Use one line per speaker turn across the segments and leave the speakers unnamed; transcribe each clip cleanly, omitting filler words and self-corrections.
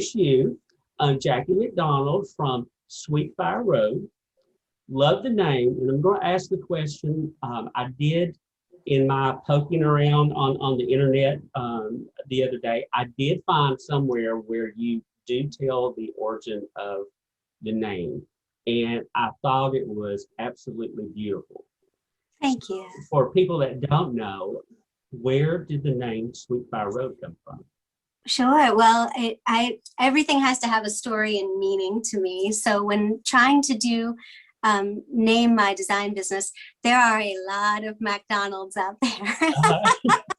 introduce you. I'm Jackie MacDonald from Sweetfire Road. Love the name, and I'm going to ask the question. I did, in my poking around on the internet the other day, I did find somewhere where you do tell the origin of the name, and I thought it was absolutely beautiful.
Thank you.
For people that don't know, where did the name Sweetfire Road come from?
Sure. Well, everything has to have a story and meaning to me. So when trying to do name my design business, there are a lot of MacDonald's out there.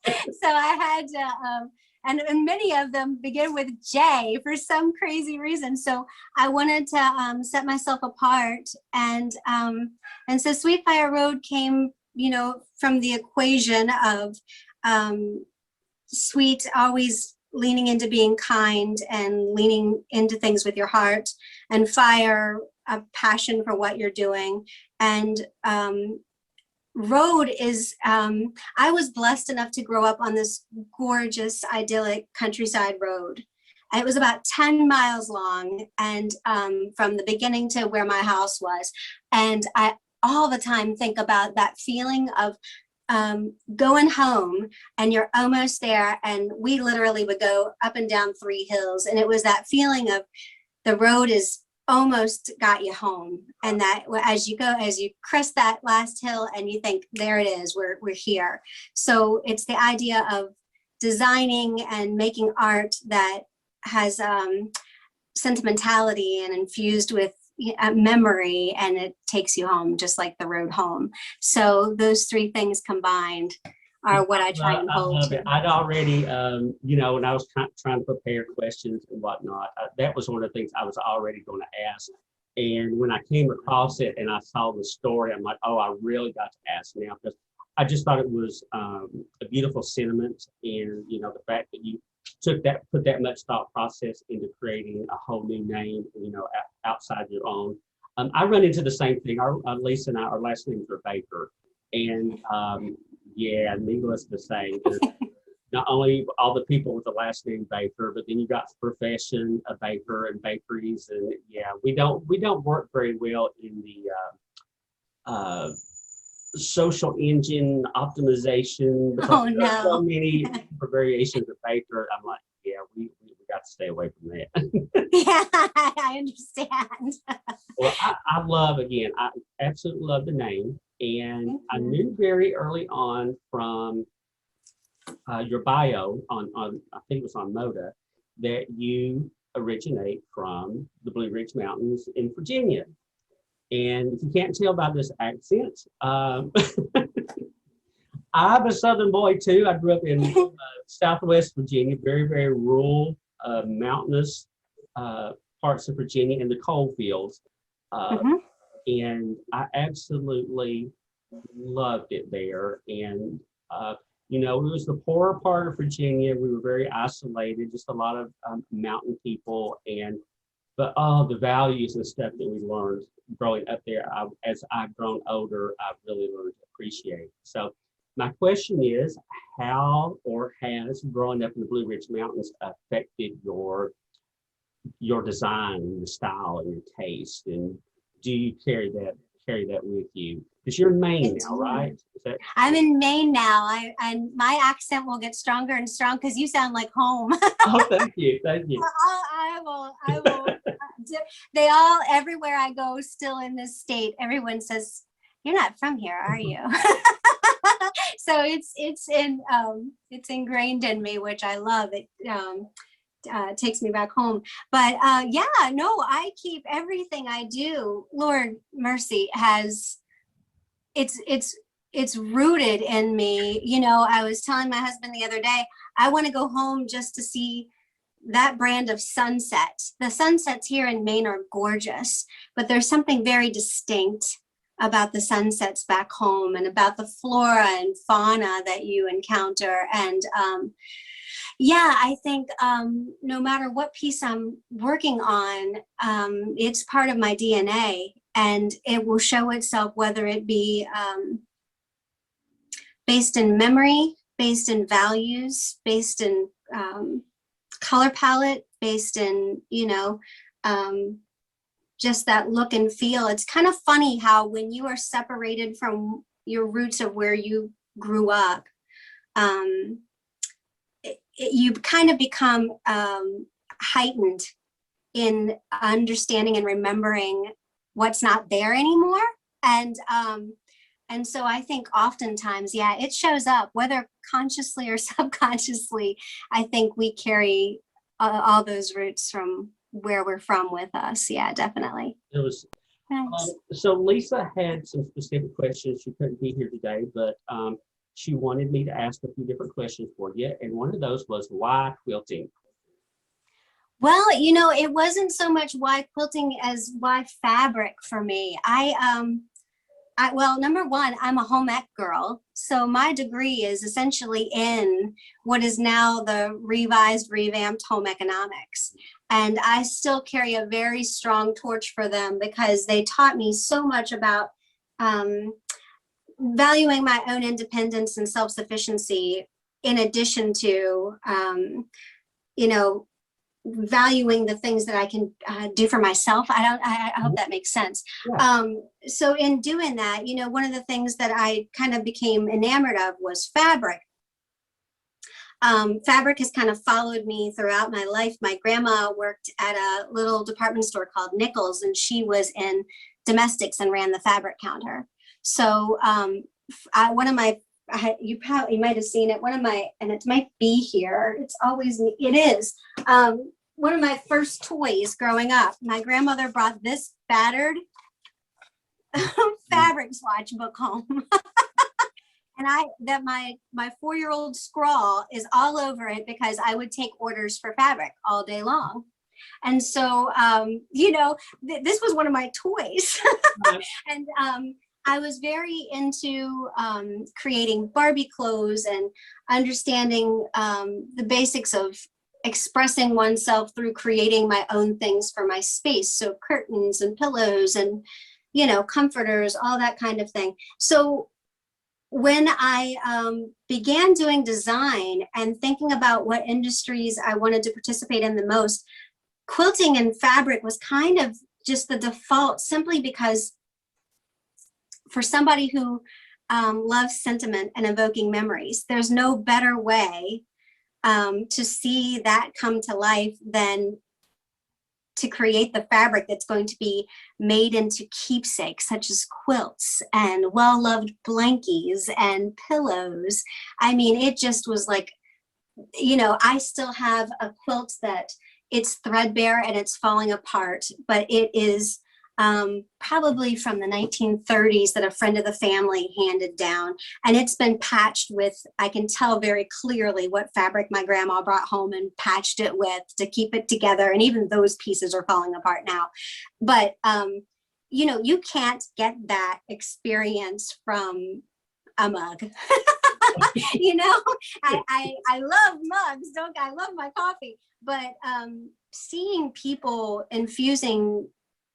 So I had to, and many of them begin with J for some crazy reason. So I wanted to set myself apart, and so Sweetfire Road came, from the equation of sweet, always leaning into being kind and leaning into things with your heart, and fire, a passion for what you're doing. And road is, I was blessed enough to grow up on this gorgeous, idyllic countryside road. It was about 10 miles long, and from the beginning to where my house was. And I all the time think about that feeling of going home and you're almost there, and we literally would go up and down 3 hills, and it was that feeling of the road is almost got you home, and that as you crest that last hill and you think, there it is, we're here. So it's the idea of designing and making art that has sentimentality and infused with memory, and it takes you home just like the road home. So those 3 things combined are what I try and hold to.
I'd already, when I was trying to prepare questions and whatnot, that was one of the things I was already going to ask. And when I came across it and I saw the story, I'm like, oh, I really got to ask now, because I just thought it was a beautiful sentiment. And, the fact that you put that much thought process into creating a whole new name, outside your own. I run into the same thing. Lisa and our last names are Baker. And yeah, needless to say, not only all the people with the last name Baker, but then you got the profession of baker and bakeries. And yeah, we don't work very well in the social engine optimization.
Oh no!
There's so many variations of Baker. I'm like, yeah, we got to stay away from that.
Yeah, I understand.
Well, I absolutely love the name, and I knew very early on from your bio on I think it was on Moda, that you originate from the Blue Ridge Mountains in Virginia. And if you can't tell by this accent, I'm a Southern boy too. I grew up in Southwest Virginia, very, very rural, mountainous parts of Virginia, in the coal fields. And I absolutely loved it there. And, it was the poorer part of Virginia. We were very isolated, just a lot of mountain people. But the values and stuff that we learned growing up there, as I've grown older, I've really learned to appreciate. So my question is, how or has growing up in the Blue Ridge Mountains affected your design, your style, and your taste? And do you carry that with you? Because you're in Maine now, right?
I'm in Maine now. And my accent will get stronger and stronger because you sound like home.
Oh, thank you.
I will. They all, everywhere I go, still in this state, everyone says, "You're not from here, are you?" So it's ingrained in me, which I love. It takes me back home. But I keep everything I do. Lord mercy, it's rooted in me. I was telling my husband the other day, I want to go home just to see that brand of sunset. The sunsets here in Maine are gorgeous, but there's something very distinct about the sunsets back home, and about the flora and fauna that you encounter. And I think no matter what piece I'm working on, it's part of my DNA, and it will show itself, whether it be based in memory, based in values, based in color palette based in, just that look and feel. It's kind of funny how when you are separated from your roots of where you grew up, you kind of become heightened in understanding and remembering what's not there anymore. And so I think oftentimes, yeah, it shows up, whether consciously or subconsciously. I think we carry all those roots from where we're from with us. Yeah, definitely.
It was
Nice.
so Lisa had some specific questions. She couldn't be here today, but she wanted me to ask a few different questions for you. And one of those was, why quilting?
Well, it wasn't so much why quilting as why fabric for me. Well, number one, I'm a home ec girl. So my degree is essentially in what is now the revised, revamped home economics. And I still carry a very strong torch for them because they taught me so much about valuing my own independence and self-sufficiency, in addition to, valuing the things that I can do for myself. I hope that makes sense.
Yeah.
So in doing that, one of the things that I kind of became enamored of was fabric. Fabric has kind of followed me throughout my life. My grandma worked at a little department store called Nichols, and she was in domestics and ran the fabric counter. So you might have seen it. And it might be here. It is. One of my first toys growing up, my grandmother brought this battered fabric swatch book home. And my 4-year-old scrawl is all over it because I would take orders for fabric all day long. And so, this was one of my toys. And I was very into creating Barbie clothes and understanding the basics of expressing oneself through creating my own things for my space. So curtains and pillows and, comforters, all that kind of thing. So when I began doing design and thinking about what industries I wanted to participate in the most, quilting and fabric was kind of just the default, simply because for somebody who loves sentiment and evoking memories, there's no better way to see that come to life than to create the fabric that's going to be made into keepsakes, such as quilts and well-loved blankies and pillows. I mean, it just was like, I still have a quilt that it's threadbare and it's falling apart, but it is probably from the 1930s that a friend of the family handed down. And it's been patched with, I can tell very clearly what fabric my grandma brought home and patched it with to keep it together. And even those pieces are falling apart now. But, you can't get that experience from a mug. I love mugs, I love my coffee, but seeing people infusing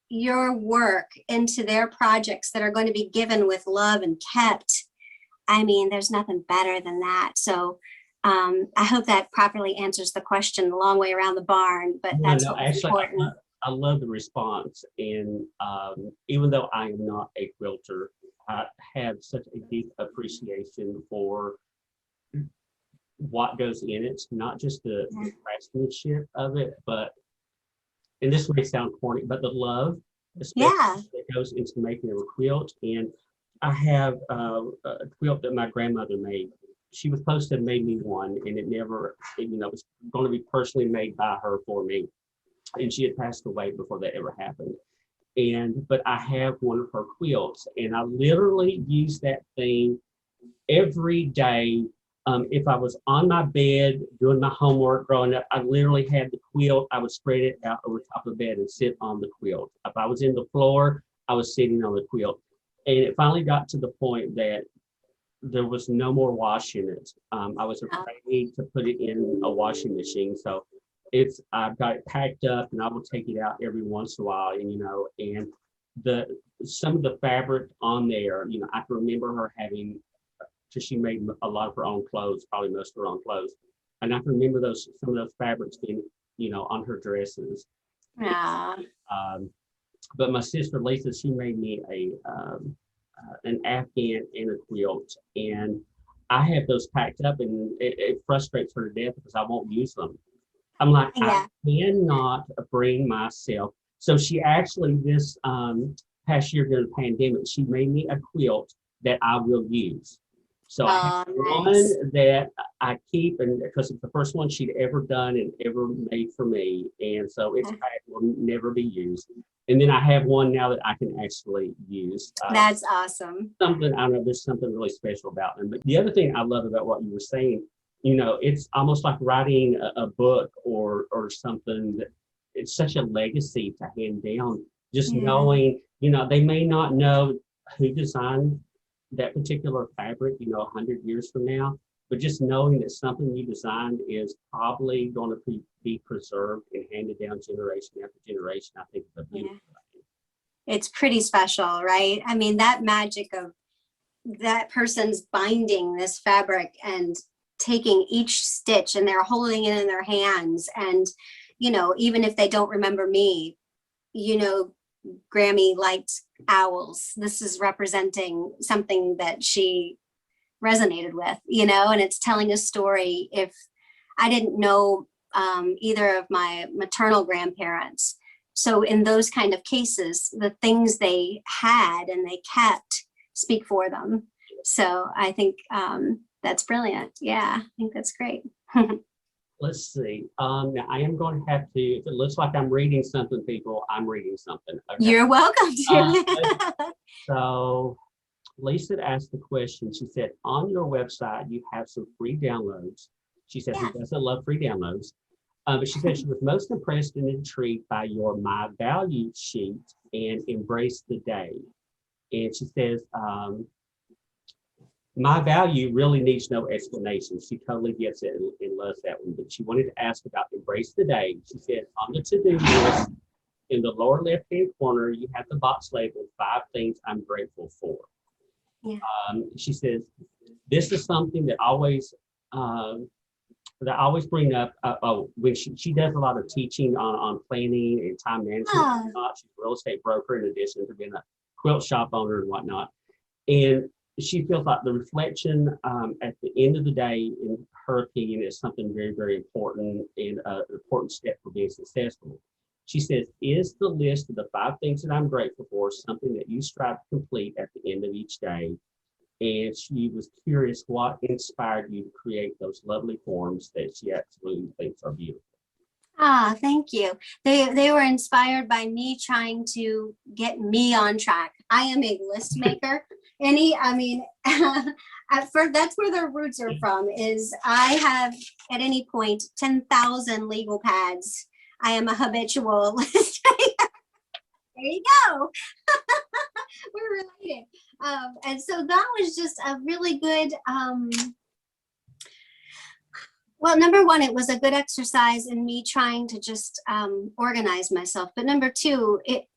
your work into their projects that are going to be given with love and kept, I mean, there's nothing better than that. So I hope that properly answers the question, a long way around the barn, but that's important.
I love the response. And even though I am not a quilter, I have such a deep appreciation for what goes in it, not just the craftsmanship of it, but, and this may sound corny, but the love, especially that goes into making a quilt. And I have a quilt that my grandmother made. She was supposed to have made me one, and it never, it was going to be personally made by her for me. And she had passed away before that ever happened. But I have one of her quilts, and I literally use that thing every day. If I was on my bed doing my homework growing up, I literally had the quilt. I would spread it out over top of the bed and sit on the quilt. If I was in the floor, I was sitting on the quilt. And it finally got to the point that there was no more washing it. I was afraid to put it in a washing machine. So I've got it packed up, and I will take it out every once in a while. And some of the fabric on there, I can remember her having, because she made a lot of her own clothes, probably most of her own clothes. and I can remember some of those fabrics being, on her dresses.
Yeah.
But my sister Lisa, she made me an Afghan and a quilt, and I have those packed up, and it frustrates her to death because I won't use them. I'm like,
Yeah.
I cannot bring myself. So she actually, this past year during the pandemic, she made me a quilt that I will use. So I have one
Nice.
that I keep, and because it's the first one she'd ever done and ever made for me, and so it's packed, will never be used. And then I have one now that I can actually use.
That's awesome.
Something, I don't know, there's something really special about them. But the other thing I love about what you were saying, it's almost like writing a book or something that it's such a legacy to hand down. Just knowing, they may not know who designed that particular fabric, 100 years from now, but just knowing that something you designed is probably going to be preserved and handed down generation after generation, I think is a beautiful thing.
It's pretty special, right? I mean, that magic of that person's binding this fabric and taking each stitch, and they're holding it in their hands. And, even if they don't remember me, Grammy liked owls. This is representing something that she resonated with, and it's telling a story. If I didn't know either of my maternal grandparents, so in those kind of cases, the things they had and they kept speak for them. So I think that's brilliant. Yeah, I think that's great.
Let's see. Now I am going to have to, if it looks like I'm reading something, people, I'm reading something. Okay.
You're welcome to.
So Lisa asked the question. She said, on your website, you have some free downloads. She said, who doesn't love free downloads? But she said she was most impressed and intrigued by your My Value sheet and Embrace the Day. And she says, my value really needs no explanation. She totally gets it and loves that one. But she wanted to ask about Embrace the Day. She said, on the to-do list, in the lower left-hand corner, you have the box labeled 5 things I'm grateful for.
Yeah.
She says, this is something that I always bring up when she does a lot of teaching on planning and time management. She's a real estate broker in addition to being a quilt shop owner and whatnot. And she feels like the reflection at the end of the day, in her opinion, is something very, very important and an important step for being successful. She says, is the list of the 5 things that I'm grateful for something that you strive to complete at the end of each day? And she was curious what inspired you to create those lovely forms that she absolutely thinks are beautiful.
Thank you. They were inspired by me trying to get me on track. I am a list maker. That's where their roots are from, is I have at any point 10,000 legal pads. I am a habitual list maker. There you go. We're related. And so that was just a really good, well, number one, it was a good exercise in me trying to just organize myself. But number two, it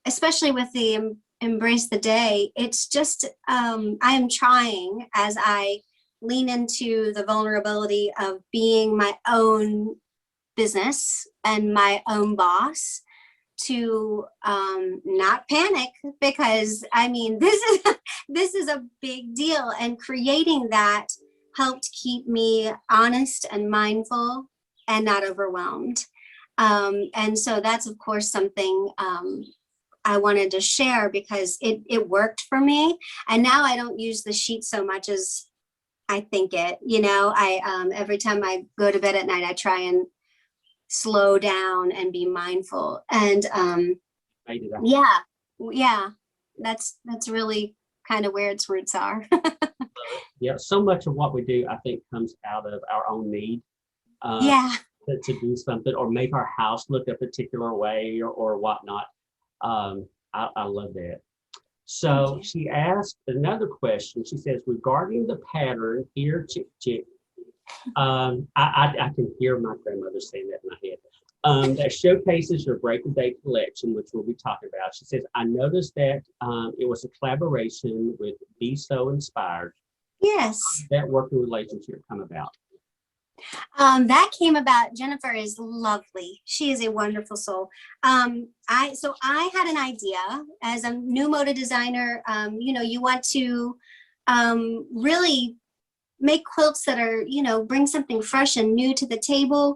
especially with the Embrace the Day, it's just, I am trying, as I lean into the vulnerability of being my own business and my own boss, to not panic, because this is a big deal, and creating that helped keep me honest and mindful and not overwhelmed. And so that's, of course, something I wanted to share because it worked for me. And now I don't use the sheet so much as I think it, I every time I go to bed at night, I try and slow down and be mindful. And that's really kind of where its roots are.
Yeah, so much of what we do, I think, comes out of our own need to do something or make our house look a particular way or whatnot. I love that. So she asked another question. She says, regarding the pattern here, chick, chick, I can hear my grandmother saying that in my head. That showcases your Break a Day collection, which we'll be talking about. She says, I noticed that it was a collaboration with Be So Inspired.
Yes.
That working relationship come about?
That came about. Jennifer is lovely. She is a wonderful soul. I had an idea as a new Moda designer. You want to really make quilts that are, bring something fresh and new to the table,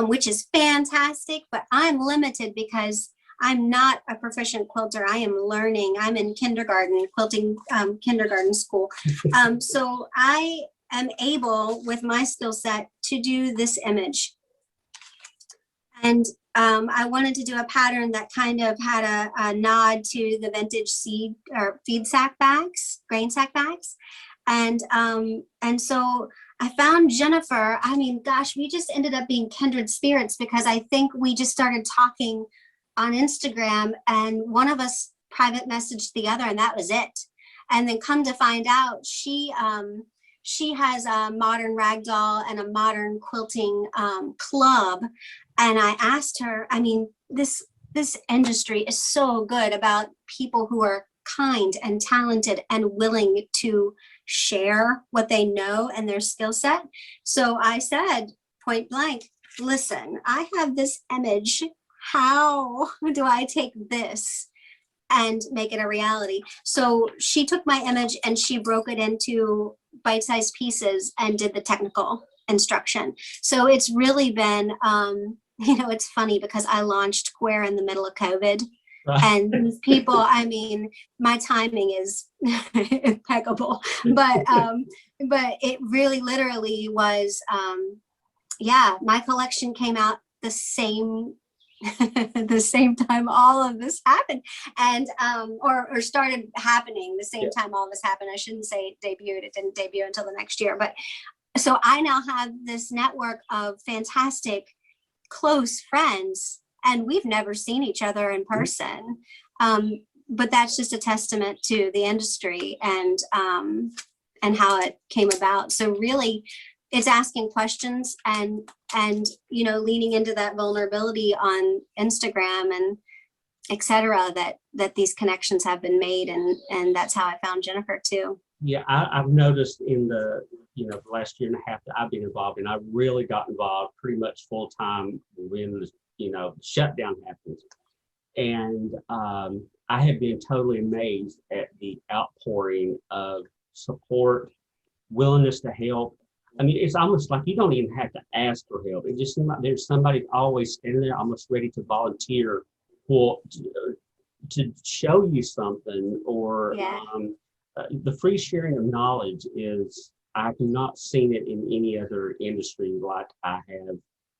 which is fantastic. But I'm limited because I'm not a proficient quilter. I am learning. I'm in kindergarten, quilting kindergarten school. So I am able, with my skill set, to do this image. And I wanted to do a pattern that kind of had a nod to the vintage seed or feed sack bags, grain sack bags. And so I found Jennifer. I mean, gosh, we just ended up being kindred spirits because I think we just started talking on Instagram and one of us private messaged the other and that was it. And then come to find out, she has a modern ragdoll and a modern quilting club. And I asked her, I mean, this industry is so good about people who are kind and talented and willing to share what they know and their skill set. So I said point blank, listen, I have this image. How do I take this and make it a reality? So she took my image and she broke it into bite-sized pieces and did the technical instruction. So it's really been, it's funny because I launched Square in the middle of COVID. And these people, I mean, my timing is impeccable, but it really literally was, my collection came out the same time all of this happened, and or started happening the same time all of this happened. I shouldn't say it debuted. It didn't debut until the next year, but so I now have this network of fantastic close friends, and we've never seen each other in person. But that's just a testament to the industry and how it came about. So really, it's asking questions and leaning into that vulnerability on Instagram and etc. that these connections have been made, and that's how I found Jennifer too.
Yeah, I've noticed in the the last year and a half that I've been involved, and I really got involved pretty much full time when the shutdown happened, and I have been totally amazed at the outpouring of support, willingness to help. I mean, it's almost like you don't even have to ask for help. It just seems like there's somebody always standing there, almost ready to volunteer for to show you something. Or the free sharing of knowledge is, I have not seen it in any other industry like I have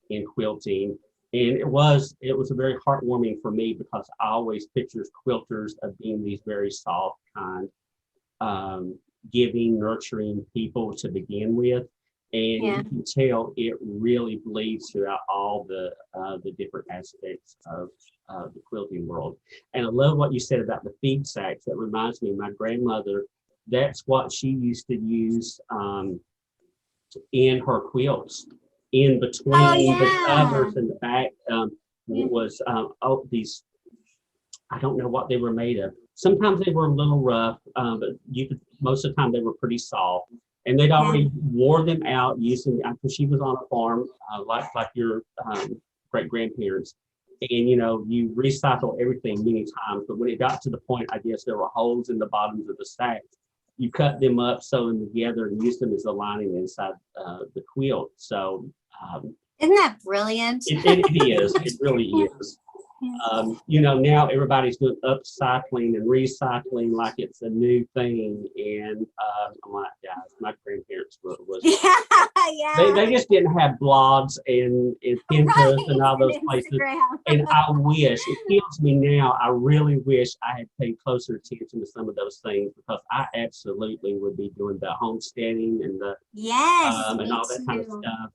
in quilting. And it was a very heartwarming for me because I always picture quilters of being these very soft, kind, giving, nurturing people to begin with. And you can tell it really bleeds throughout all the different aspects of the quilting world. And I love what you said about the feed sacks. That reminds me of my grandmother. That's what she used to use in her quilts. In between the covers and the back was these, I don't know what they were made of. Sometimes they were a little rough, but most of the time they were pretty soft. And they'd already wore them out using, after she was on a farm, like your great grandparents. And you recycle everything many times, but when it got to the point, I guess there were holes in the bottoms of the sacks. You cut them up, sew them together, and use them as a lining inside the quilt. So
isn't that brilliant?
It is. It really is. Now everybody's doing upcycling and recycling like it's a new thing. And I'm like, guys, my grandparents was they just didn't have blogs and Pinterest and all those places. And I wish, it kills me now, I really wish I had paid closer attention to some of those things, because I absolutely would be doing the homesteading and the and all that kind of stuff.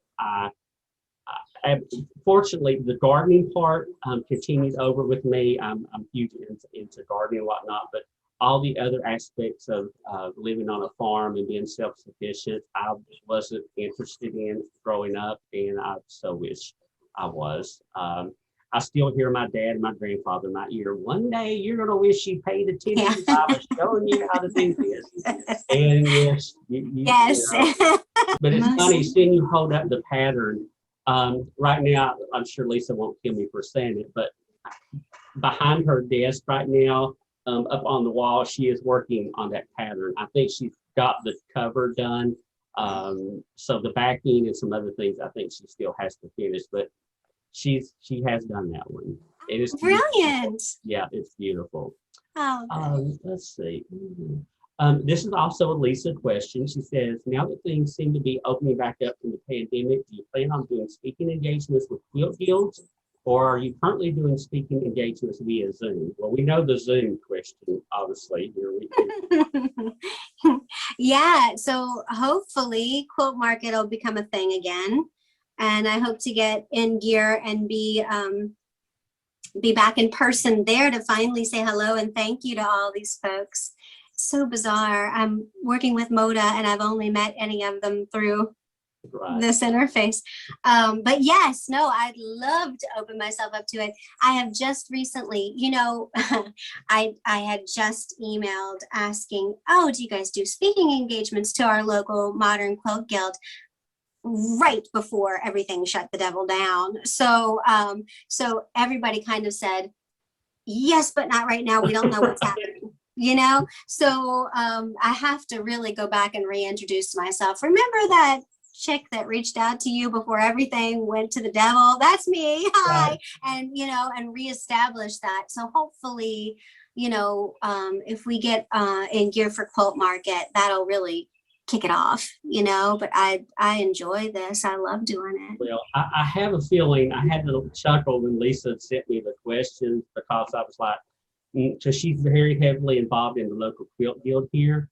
Fortunately, the gardening part continued over with me. I'm huge into gardening and whatnot, but all the other aspects of living on a farm and being self-sufficient, I wasn't interested in growing up, and I so wish I was. I still hear my dad and my grandfather in my ear, one day you're going to wish you paid attention. I was showing you how to do this. And yes. But it's funny
Most-
seeing you hold up the pattern. Right now, I'm sure Lisa won't kill me for saying it, but behind her desk right now, up on the wall, she is working on that pattern. I think she's got the cover done. So the backing and some other things I think she still has to finish, but she has done that one. It is beautiful.
Brilliant.
Yeah, it's beautiful.
Oh, good.
Let's see. This is also a Lisa question. She says, now that things seem to be opening back up from the pandemic, do you plan on doing speaking engagements with quilt guilds, or are you currently doing speaking engagements via Zoom? Well, we know the Zoom question, obviously. Here we
Yeah, so hopefully Quilt Market will become a thing again. And I hope to get in gear and be back in person there to finally say hello and thank you to all these folks. So bizarre. I'm working with Moda and I've only met any of them through this interface. But yes, no, I'd love to open myself up to it. I have just recently, you know, I had just emailed asking, oh, do you guys do speaking engagements to our local Modern Quilt Guild? Right before everything shut the devil down. So so everybody kind of said, yes, but not right now. We don't know what's happening, you know? So I have to really go back and reintroduce myself. Remember that chick that reached out to you before everything went to the devil? That's me. Hi.
Right.
And, you know, and reestablish that. So hopefully, you know, if we get in gear for Quilt Market, that'll really kick it off, you know, but I enjoy this. I love doing it.
Well, I have a feeling, I had a little chuckle when Lisa sent me the questions because I was like, because she's very heavily involved in the local quilt guild here.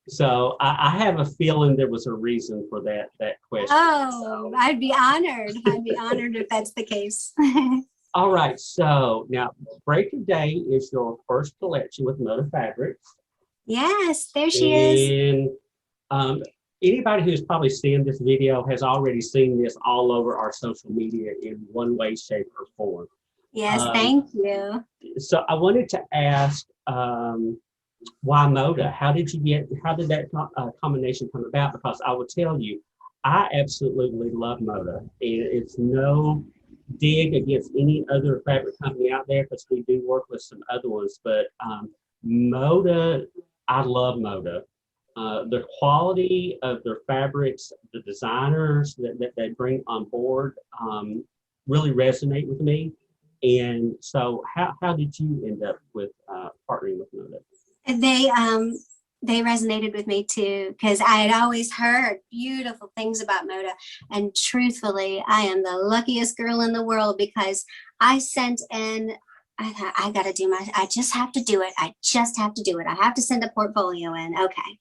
So I have a feeling there was a reason for that question.
Oh, I'd be honored. I'd be honored if that's the case.
All right, so now Break of Day is your first collection with Moda Fabrics.
Yes, there she is.
And anybody who's probably seen this video has already seen this all over our social media in one way, shape, or form.
Yes, thank you.
So I wanted to ask, why Moda? How did that combination come about? Because I will tell you, I absolutely love Moda. And it's no dig against any other fabric company out there because we do work with some other ones, but Moda, I love Moda. The quality of their fabrics, the designers that they bring on board really resonate with me. And so how did you end up with partnering with Moda?
They resonated with me too, because I had always heard beautiful things about Moda. And truthfully, I am the luckiest girl in the world because I sent in, I thought, I just have to do it. I just have to do it. I have to send a portfolio in. Okay.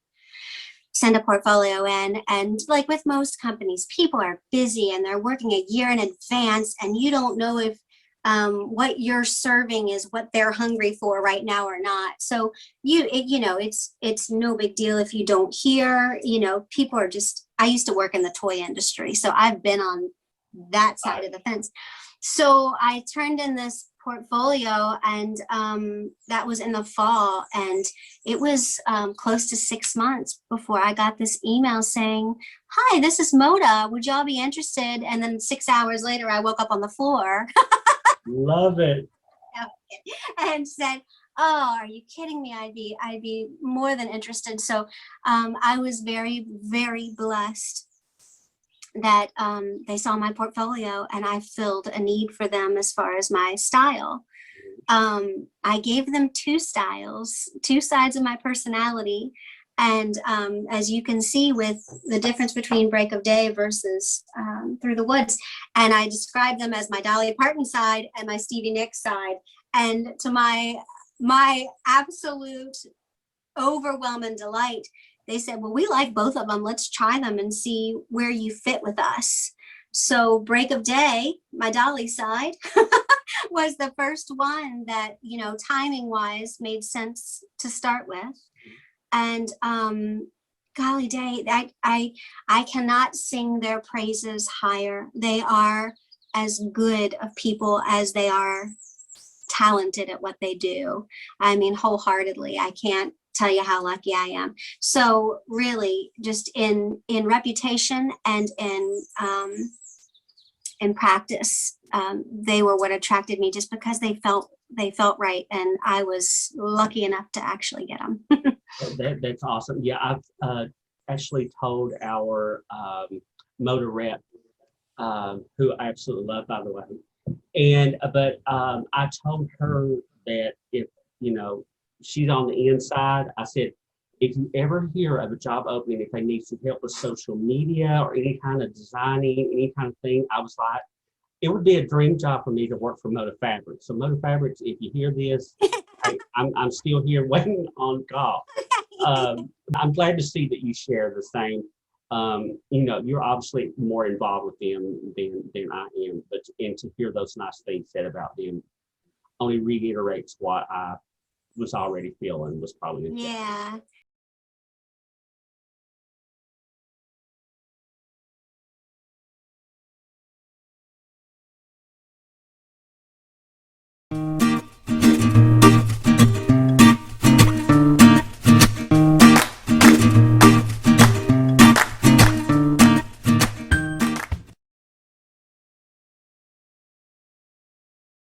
Send a portfolio in. And like with most companies, people are busy and they're working a year in advance and you don't know if what you're serving is what they're hungry for right now or not. So it's no big deal if you don't hear, you know, people are just, I used to work in the toy industry, so I've been on that side of the fence. So I turned in this portfolio and that was in the fall, and it was close to 6 months before I got this email saying, hi, this is Moda, would y'all be interested? And then 6 hours later I woke up on the floor.
Love it.
And said, oh, are you kidding me? I'd be more than interested. So I was very, very blessed that they saw my portfolio and I filled a need for them as far as my style. I gave them two styles, two sides of my personality. And as you can see with the difference between Break of Day versus Through the Woods, and I described them as my Dolly Parton side and my Stevie Nicks side. And to my absolute overwhelming delight, they said, well, we like both of them. Let's try them and see where you fit with us. So Break of Day, my Dolly side, was the first one that, you know, timing wise made sense to start with. And golly day, I cannot sing their praises higher. They are as good of people as they are talented at what they do. I mean, wholeheartedly, I can't tell you how lucky I am. So really, just in reputation and in practice, they were what attracted me, just because they felt right, and I was lucky enough to actually get them.
That's awesome. Yeah, I've actually told our Moda rep, who I absolutely love, by the way. And but I told her that if she's on the inside, I said, if you ever hear of a job opening, if they need some help with social media or any kind of designing, any kind of thing, I was like, it would be a dream job for me to work for Moda Fabrics. So Moda Fabrics, if you hear this, I'm still here waiting on call. I'm glad to see that you share the same. You're obviously more involved with them than I am, and to hear those nice things said about them only reiterates what I was already feeling was probably a
Yeah.